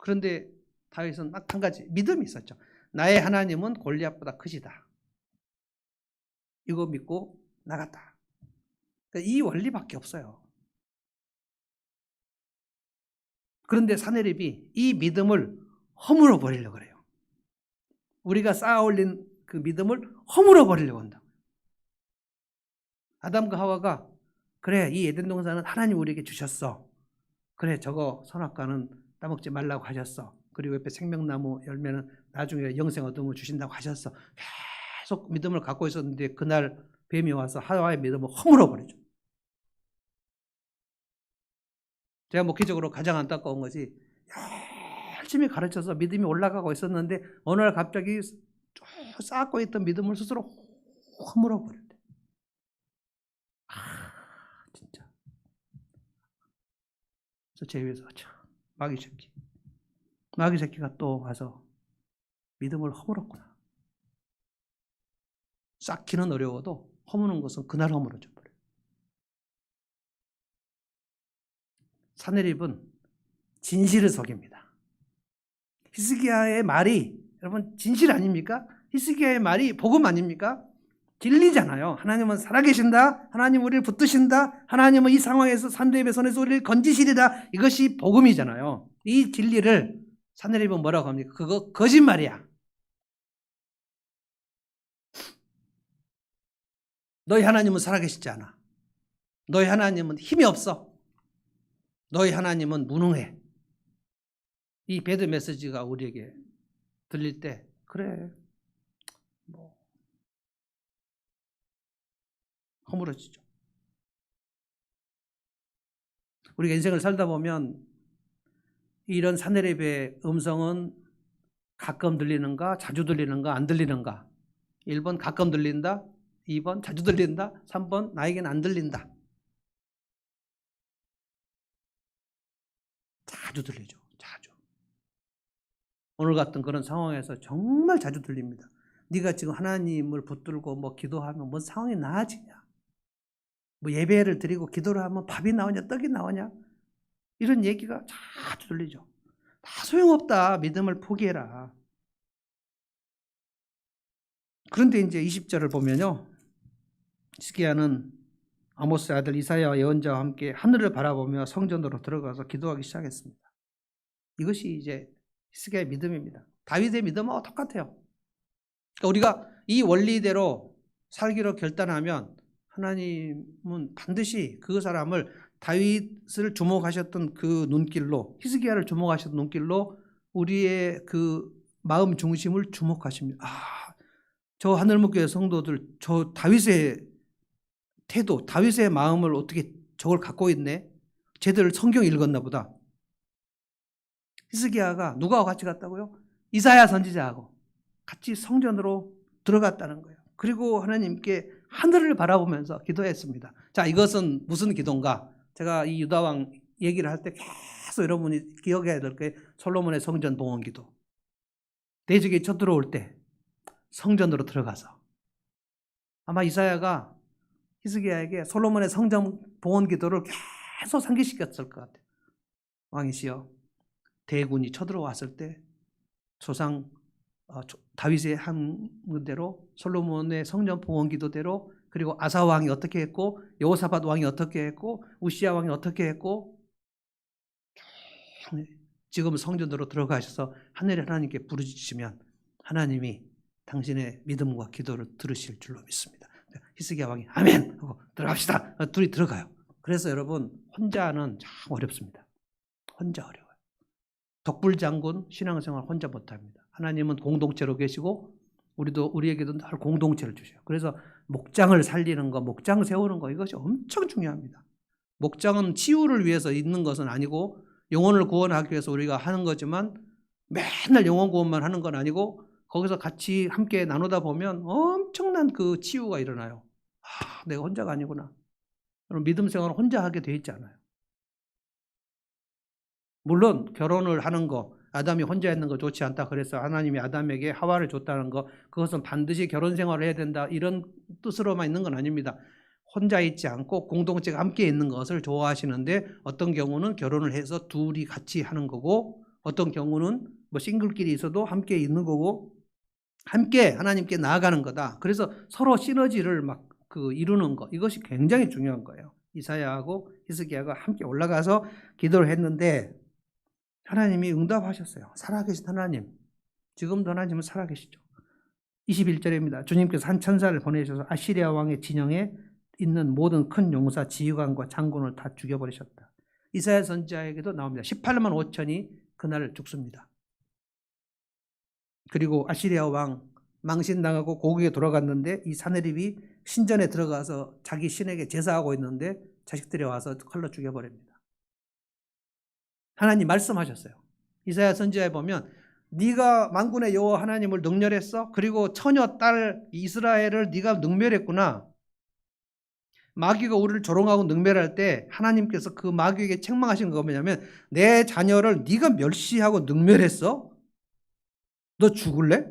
그런데 다윗은 딱 한 가지 믿음이 있었죠. 나의 하나님은 골리앗보다 크시다. 이거 믿고 나갔다. 이 원리밖에 없어요. 그런데 사내립이 이 믿음을 허물어 버리려고 그래요. 우리가 쌓아 올린 그 믿음을 허물어 버리려고 한다. 아담과 하와가 그래 이 에덴 동산은 하나님 우리에게 주셨어. 그래 저거 선악과는 따먹지 말라고 하셨어. 그리고 옆에 생명나무 열매는 나중에 영생 얻으면 주신다고 하셨어. 계속 믿음을 갖고 있었는데 그날 뱀이 와서 하와의 믿음을 허물어 버리죠. 제가 목회적으로 가장 안타까운 것이 열심히 가르쳐서 믿음이 올라가고 있었는데 어느 날 갑자기 쭉 쌓고 있던 믿음을 스스로 허물어 버릴 때. 진짜. 그래서 제 위에서 마귀 새끼가 또 와서 믿음을 허물었구나. 쌓기는 어려워도 허무는 것은 그날 허물어져 버려요. 사내립은 진실을 속입니다. 히스기야의 말이 여러분 진실 아닙니까? 히스기야의 말이 복음 아닙니까? 진리잖아요. 하나님은 살아계신다. 하나님 우리를 붙드신다. 하나님은 이 상황에서 사내립의 손에서 우리를 건지시리다. 이것이 복음이잖아요. 이 진리를 사내립은 뭐라고 합니까? 그거 거짓말이야. 너희 하나님은 살아계시지 않아. 너희 하나님은 힘이 없어. 너희 하나님은 무능해. 이 배드 메시지가 우리에게 들릴 때 그래 뭐 허물어지죠. 우리가 인생을 살다 보면 이런 사내립의 음성은 가끔 들리는가 자주 들리는가 안 들리는가 1번 가끔 들린다 2번 자주 들린다 3번 나에게는 안 들린다 자주 들리죠. 자주. 오늘 같은 그런 상황에서 정말 자주 들립니다. 네가 지금 하나님을 붙들고 뭐 기도하면 뭔 상황이 나아지냐? 뭐 예배를 드리고 기도를 하면 밥이 나오냐, 떡이 나오냐? 이런 얘기가 자주 들리죠. 다 소용없다. 믿음을 포기해라. 그런데 이제 20절을 보면요. 히스기야는 아모스의 아들 이사야와 예언자와 함께 하늘을 바라보며 성전으로 들어가서 기도하기 시작했습니다. 이것이 이제 히스기야의 믿음입니다. 다윗의 믿음하고 똑같아요. 그러니까 우리가 이 원리대로 살기로 결단하면 하나님은 반드시 그 사람을 다윗을 주목하셨던 그 눈길로, 히스기야를 주목하셨던 눈길로 우리의 그 마음 중심을 주목하십니다. 저 하늘목교회 성도들, 저 다윗의 태도, 다윗의 마음을 어떻게 저걸 갖고 있네? 쟤들 성경 읽었나 보다. 히스기야가 누구하고 같이 갔다고요? 이사야 선지자하고 같이 성전으로 들어갔다는 거예요. 그리고 하나님께 하늘을 바라보면서 기도했습니다. 자, 이것은 무슨 기도인가? 제가 이 유다왕 얘기를 할 때 계속 여러분이 기억해야 될 게 솔로몬의 성전 봉헌 기도. 대적이 쳐들어올 때 성전으로 들어가서 아마 이사야가 히스기야에게 솔로몬의 성전 봉헌 기도를 계속 상기시켰을 것 같아요. 왕이시여, 대군이 쳐들어왔을 때 조상 다윗의 한 대로 솔로몬의 성전 봉헌 기도대로, 그리고 아사 왕이 어떻게 했고 여호사밧 왕이 어떻게 했고 우시야 왕이 어떻게 했고, 지금 성전으로 들어가셔서 하늘의 하나님께 부르짖으시면 하나님이 당신의 믿음과 기도를 들으실 줄로 믿습니다. 히스기야 왕이 아멘 하고 들어갑시다. 둘이 들어가요. 그래서 여러분, 혼자는 참 어렵습니다. 혼자 어려워요. 독불장군 신앙생활 혼자 못합니다. 하나님은 공동체로 계시고 우리에게도 늘 공동체를 주셔요. 그래서 목장을 살리는 거, 목장 세우는 거, 이것이 엄청 중요합니다. 목장은 치유를 위해서 있는 것은 아니고 영혼을 구원하기 위해서 우리가 하는 거지만 맨날 영혼 구원만 하는 건 아니고 거기서 같이 함께 나누다 보면 엄청난 그 치유가 일어나요. 내가 혼자가 아니구나. 여러분, 믿음 생활을 혼자 하게 돼 있지 않아요. 물론 결혼을 하는 거, 아담이 혼자 있는 거 좋지 않다 그래서 하나님이 아담에게 하와를 줬다는 거, 그것은 반드시 결혼 생활을 해야 된다 이런 뜻으로만 있는 건 아닙니다. 혼자 있지 않고 공동체가 함께 있는 것을 좋아하시는데, 어떤 경우는 결혼을 해서 둘이 같이 하는 거고, 어떤 경우는 뭐 싱글끼리 있어도 함께 있는 거고, 함께 하나님께 나아가는 거다. 그래서 서로 시너지를 막 이루는 거, 이것이 굉장히 중요한 거예요. 이사야하고 히스기야가 함께 올라가서 기도를 했는데 하나님이 응답하셨어요. 살아계신 하나님, 지금도 하나님은 살아계시죠. 21절입니다. 주님께서 한 천사를 보내셔서 아시리아 왕의 진영에 있는 모든 큰 용사, 지휘관과 장군을 다 죽여버리셨다. 이사야 선지자에게도 나옵니다. 18만 5천이 그날 죽습니다. 그리고 아시리아 왕 망신당하고 고국에 돌아갔는데 이 사네립이 신전에 들어가서 자기 신에게 제사하고 있는데 자식들이 와서 칼로 죽여버립니다. 하나님 말씀하셨어요. 이사야 선지자에 보면 네가 만군의 여호와 하나님을 능멸했어? 그리고 처녀 딸 이스라엘을 네가 능멸했구나. 마귀가 우리를 조롱하고 능멸할 때 하나님께서 그 마귀에게 책망하신 거 뭐냐면, 내 자녀를 네가 멸시하고 능멸했어? 너 죽을래?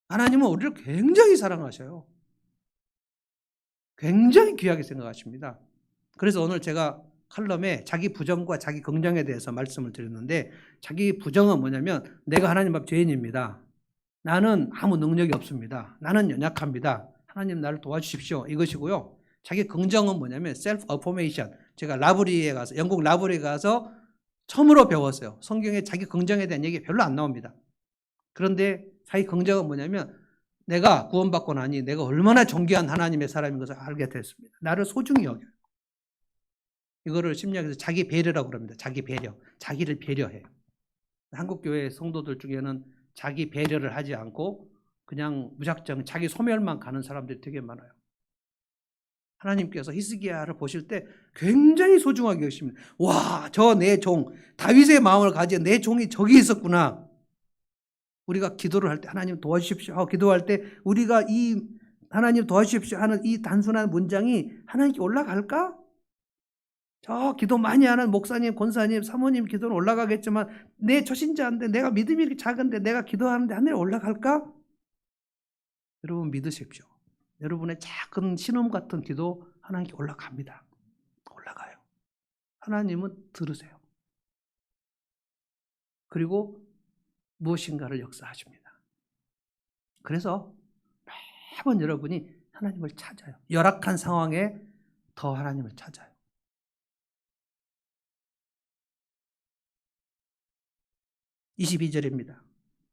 하나님은 우리를 굉장히 사랑하셔요. 굉장히 귀하게 생각하십니다. 그래서 오늘 제가 칼럼에 자기 부정과 자기 긍정에 대해서 말씀을 드렸는데, 자기 부정은 뭐냐면 내가 하나님 앞 죄인입니다. 나는 아무 능력이 없습니다. 나는 연약합니다. 하나님 나를 도와주십시오. 이것이고요. 자기 긍정은 뭐냐면 셀프 어포메이션. 제가 영국 라브리에 가서 처음으로 배웠어요. 성경에 자기 긍정에 대한 얘기 별로 안 나옵니다. 그런데 자기 긍정은 뭐냐면 내가 구원받고 나니 내가 얼마나 존귀한 하나님의 사람인 것을 알게 됐습니다. 나를 소중히 여겨요. 이거를 심리학에서 자기 배려라고 그럽니다. 자기 배려. 자기를 배려해요. 한국교회 성도들 중에는 자기 배려를 하지 않고 그냥 무작정 자기 소멸만 가는 사람들이 되게 많아요. 하나님께서 히스기야를 보실 때 굉장히 소중하게 여기십니다. 와, 저 내 종, 다윗의 마음을 가진 내 종이 저기 있었구나. 우리가 기도를 할 때 하나님 도와주십시오 하고 기도할 때 우리가 이 하나님 도와주십시오 하는 이 단순한 문장이 하나님께 올라갈까? 저 기도 많이 하는 목사님, 권사님, 사모님 기도는 올라가겠지만 내 초신자인데 내가 믿음이 이렇게 작은데 내가 기도하는데 하늘에 올라갈까? 여러분 믿으십시오. 여러분의 작은 신음 같은 기도 하나님께 올라갑니다. 올라가요. 하나님은 들으세요. 그리고 무엇인가를 역사하십니다. 그래서 매번 여러분이 하나님을 찾아요. 열악한 상황에 더 하나님을 찾아요. 22절입니다.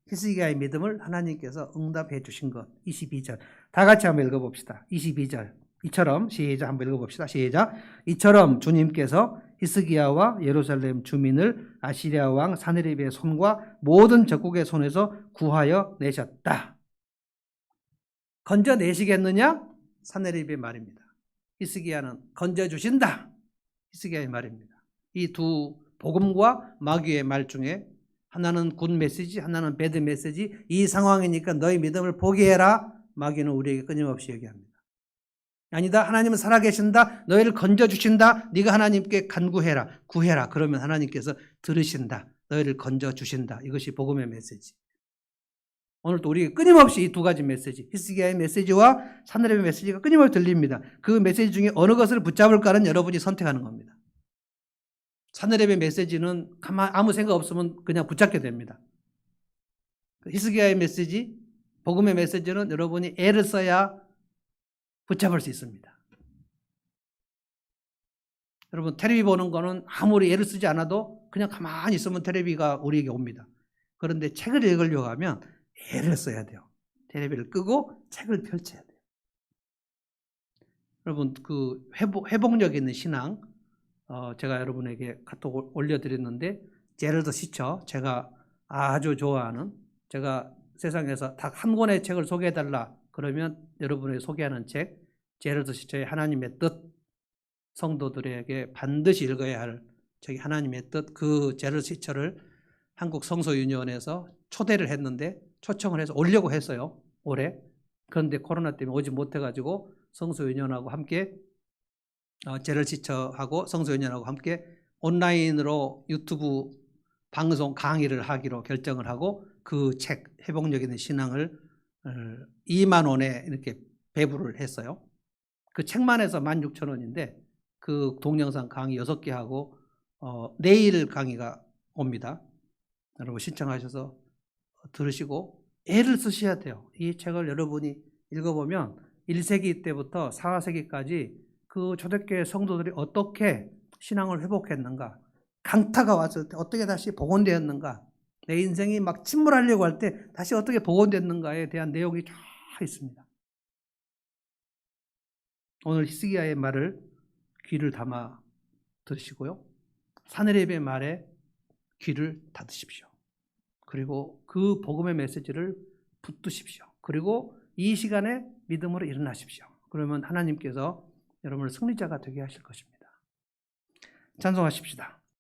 히스기야의 믿음을 하나님께서 응답해 주신 것. 22절. 다 같이 한번 읽어봅시다. 22절. 이처럼 시작 한번 읽어봅시다. 시작. 이처럼 주님께서 히스기야와 예루살렘 주민을 아시리아 왕 사느립의 손과 모든 적국의 손에서 구하여 내셨다. 건져내시겠느냐? 사느립의 말입니다. 히스기야는 건져주신다. 히스기야의 말입니다. 이 두 복음과 마귀의 말 중에 하나는 굿 메시지, 하나는 배드 메시지. 이 상황이니까 너희 믿음을 포기해라. 마귀는 우리에게 끊임없이 얘기합니다. 아니다. 하나님은 살아계신다. 너희를 건져주신다. 네가 하나님께 간구해라. 구해라. 그러면 하나님께서 들으신다. 너희를 건져주신다. 이것이 복음의 메시지. 오늘도 우리에게 끊임없이 이 두 가지 메시지, 히스기야의 메시지와 사느립의 메시지가 끊임없이 들립니다. 그 메시지 중에 어느 것을 붙잡을까는 여러분이 선택하는 겁니다. 사느립의 메시지는 아무 생각 없으면 그냥 붙잡게 됩니다. 히스기야의 메시지, 복음의 메시지는 여러분이 애를 써야 붙잡을 수 있습니다. 여러분 텔레비 보는 거는 아무리 애를 쓰지 않아도 그냥 가만히 있으면 텔레비가 우리에게 옵니다. 그런데 책을 읽으려고 하면 애를 써야 돼요. 텔레비를 끄고 책을 펼쳐야 돼요. 여러분 그 회복력 있는 신앙, 제가 여러분에게 카톡 올려드렸는데 제럴드 시처, 제가 아주 좋아하는, 제가 세상에서 딱 한 권의 책을 소개해달라 그러면 여러분에게 소개하는 책, 제럴드 시처의 하나님의 뜻, 성도들에게 반드시 읽어야 할 저기 하나님의 뜻, 그 제럴드 시처를 한국 성서윤회원에서 초대를 했는데 초청을 해서 오려고 했어요. 올해. 그런데 코로나 때문에 오지 못해가지고 성서윤회원하고 함께 제럴 시처하고 성서윤회원하고 함께 온라인으로 유튜브 방송 강의를 하기로 결정을 하고 그 책 회복력 있는 신앙을 2만 원에 이렇게 배부를 했어요. 그 책만 해서 16,000원인데 그 동영상 강의 6개 하고 내일 강의가 옵니다. 여러분 신청하셔서 들으시고 애를 쓰셔야 돼요. 이 책을 여러분이 읽어보면 1세기 때부터 4세기까지 그 초대교회 성도들이 어떻게 신앙을 회복했는가, 강타가 왔을 때 어떻게 다시 복원되었는가, 내 인생이 막 침몰하려고 할 때 다시 어떻게 복원됐는가에 대한 내용이 쫙 있습니다. 오늘 히스기야의 말을 귀를 담아 들으시고요. 사느립의 말에 귀를 닫으십시오. 그리고 그 복음의 메시지를 붙드십시오. 그리고 이 시간에 믿음으로 일어나십시오. 그러면 하나님께서 여러분을 승리자가 되게 하실 것입니다. 찬송하십시다.